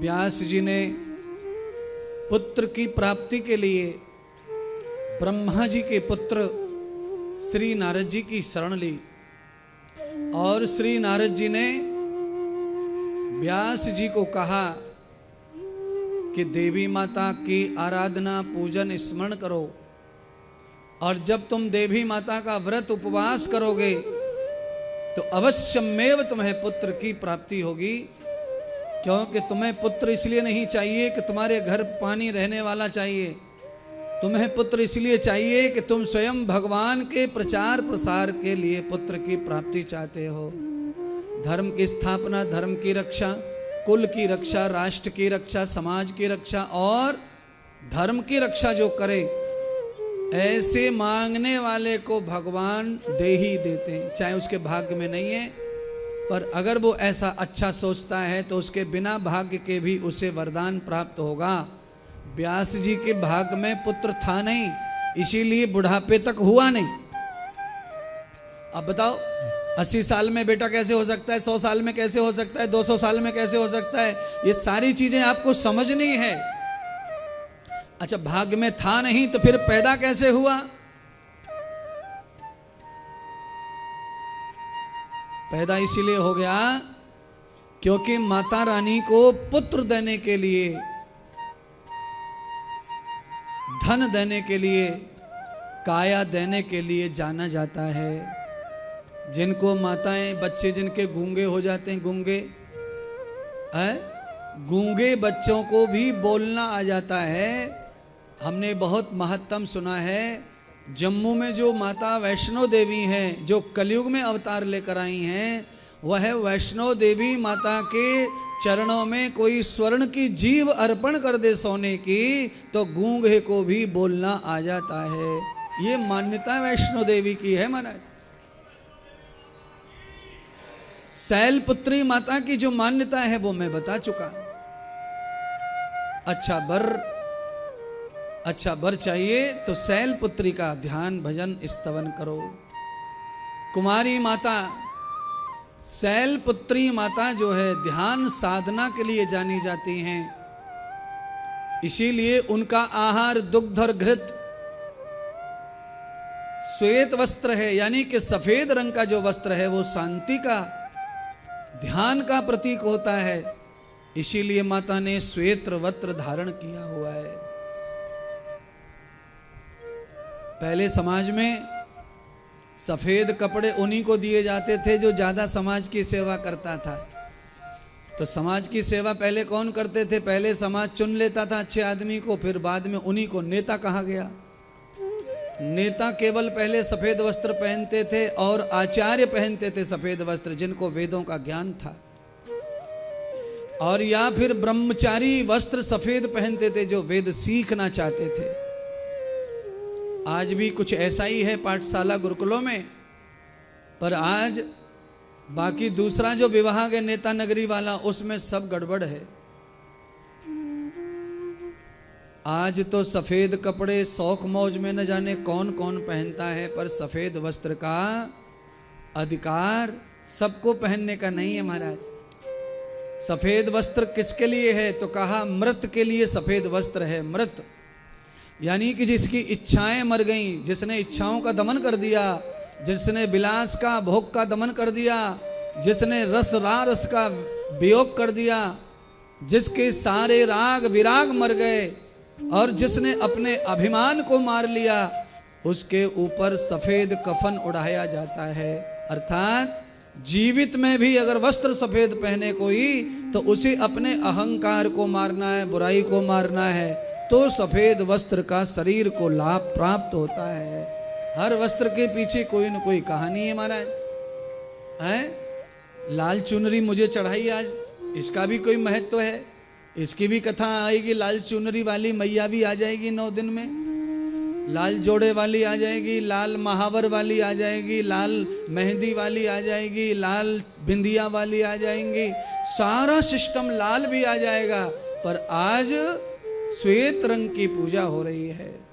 व्यास जी ने पुत्र की प्राप्ति के लिए ब्रह्मा जी के पुत्र श्री नारद जी की शरण ली और श्री नारद जी ने व्यास जी को कहा कि देवी माता की आराधना पूजन स्मरण करो और जब तुम देवी माता का व्रत उपवास करोगे तो अवश्यमेव तुम्हें पुत्र की प्राप्ति होगी। क्योंकि तुम्हें पुत्र इसलिए नहीं चाहिए कि तुम्हारे घर पानी रहने वाला चाहिए, तुम्हें पुत्र इसलिए चाहिए कि तुम स्वयं भगवान के प्रचार प्रसार के लिए पुत्र की प्राप्ति चाहते हो। धर्म की स्थापना, धर्म की रक्षा, कुल की रक्षा, राष्ट्र की रक्षा, समाज की रक्षा और धर्म की रक्षा जो करे, ऐसे मांगने वाले को भगवान दे ही देते हैं, चाहे उसके भाग्य में नहीं है। पर अगर वो ऐसा अच्छा सोचता है तो उसके बिना भाग्य के भी उसे वरदान प्राप्त होगा। व्यास जी के भाग्य में पुत्र था नहीं, इसीलिए बुढ़ापे तक हुआ नहीं। अब बताओ 80 साल में बेटा कैसे हो सकता है, 100 साल में कैसे हो सकता है, 200 साल में कैसे हो सकता है, ये सारी चीजें आपको समझनी है। अच्छा, भाग्य में था नहीं तो फिर पैदा कैसे हुआ? पैदा इसीलिए हो गया क्योंकि माता रानी को पुत्र देने के लिए, धन देने के लिए, काया देने के लिए जाना जाता है। जिनको माताएं, बच्चे जिनके गूंगे हो जाते हैं, गूंगे बच्चों को भी बोलना आ जाता है। हमने बहुत महत्तम सुना है, जम्मू में जो माता वैष्णो देवी हैं, जो कलयुग में अवतार लेकर आई हैं, वह वैष्णो देवी माता के चरणों में कोई स्वर्ण की जीव अर्पण कर दे सोने की, तो गूंगे को भी बोलना आ जाता है। ये मान्यता वैष्णो देवी की है महाराज। शैलपुत्री माता की जो मान्यता है वो मैं बता चुका। अच्छा बर चाहिए तो शैलपुत्री का ध्यान भजन स्तवन करो। कुमारी माता, शैलपुत्री माता जो है ध्यान साधना के लिए जानी जाती हैं, इसीलिए उनका आहार दुग्ध और घृत, श्वेत वस्त्र है, यानी कि सफेद रंग का जो वस्त्र है वो शांति का, ध्यान का प्रतीक होता है। इसीलिए माता ने श्वेत वस्त्र धारण किया हुआ है। पहले समाज में सफेद कपड़े उन्हीं को दिए जाते थे जो ज्यादा समाज की सेवा करता था। तो समाज की सेवा पहले कौन करते थे? पहले समाज चुन लेता था अच्छे आदमी को, फिर बाद में उन्हीं को नेता कहा गया। नेता केवल पहले सफेद वस्त्र पहनते थे और आचार्य पहनते थे सफेद वस्त्र, जिनको वेदों का ज्ञान था, और या फिर ब्रह्मचारी वस्त्र सफेद पहनते थे जो वेद सीखना चाहते थे। आज भी कुछ ऐसा ही है पाठशाला गुरुकुलों में, पर आज बाकी दूसरा जो विभाग है नेता नगरी वाला, उसमें सब गड़बड़ है। आज तो सफेद कपड़े शौक मौज में न जाने कौन कौन पहनता है, पर सफेद वस्त्र का अधिकार सबको पहनने का नहीं है महाराज। सफेद वस्त्र किसके लिए है? तो कहा मृत के लिए सफेद वस्त्र है। मृत यानी कि जिसकी इच्छाएं मर गईं, जिसने इच्छाओं का दमन कर दिया, जिसने विलास का, भोग का दमन कर दिया, जिसने रस का वियोग कर दिया, जिसके सारे राग विराग मर गए और जिसने अपने अभिमान को मार लिया, उसके ऊपर सफेद कफन उड़ाया जाता है। अर्थात जीवित में भी अगर वस्त्र सफेद पहने कोई, तो उसे अपने अहंकार को मारना है, बुराई को मारना है, तो सफेद वस्त्र का शरीर को लाभ प्राप्त होता है। हर वस्त्र के पीछे कोई न कोई कहानी है महाराज। है लाल चुनरी मुझे चढ़ाई आज, इसका भी कोई महत्व है, इसकी भी कथा आएगी। लाल चुनरी वाली मैया भी आ जाएगी 9 दिन में, लाल जोड़े वाली आ जाएगी, लाल महावर वाली आ जाएगी, लाल मेहंदी वाली आ जाएगी, लाल बिंदिया वाली आ जाएंगी, सारा सिस्टम लाल भी आ जाएगा। पर आज श्वेत रंग की पूजा हो रही है।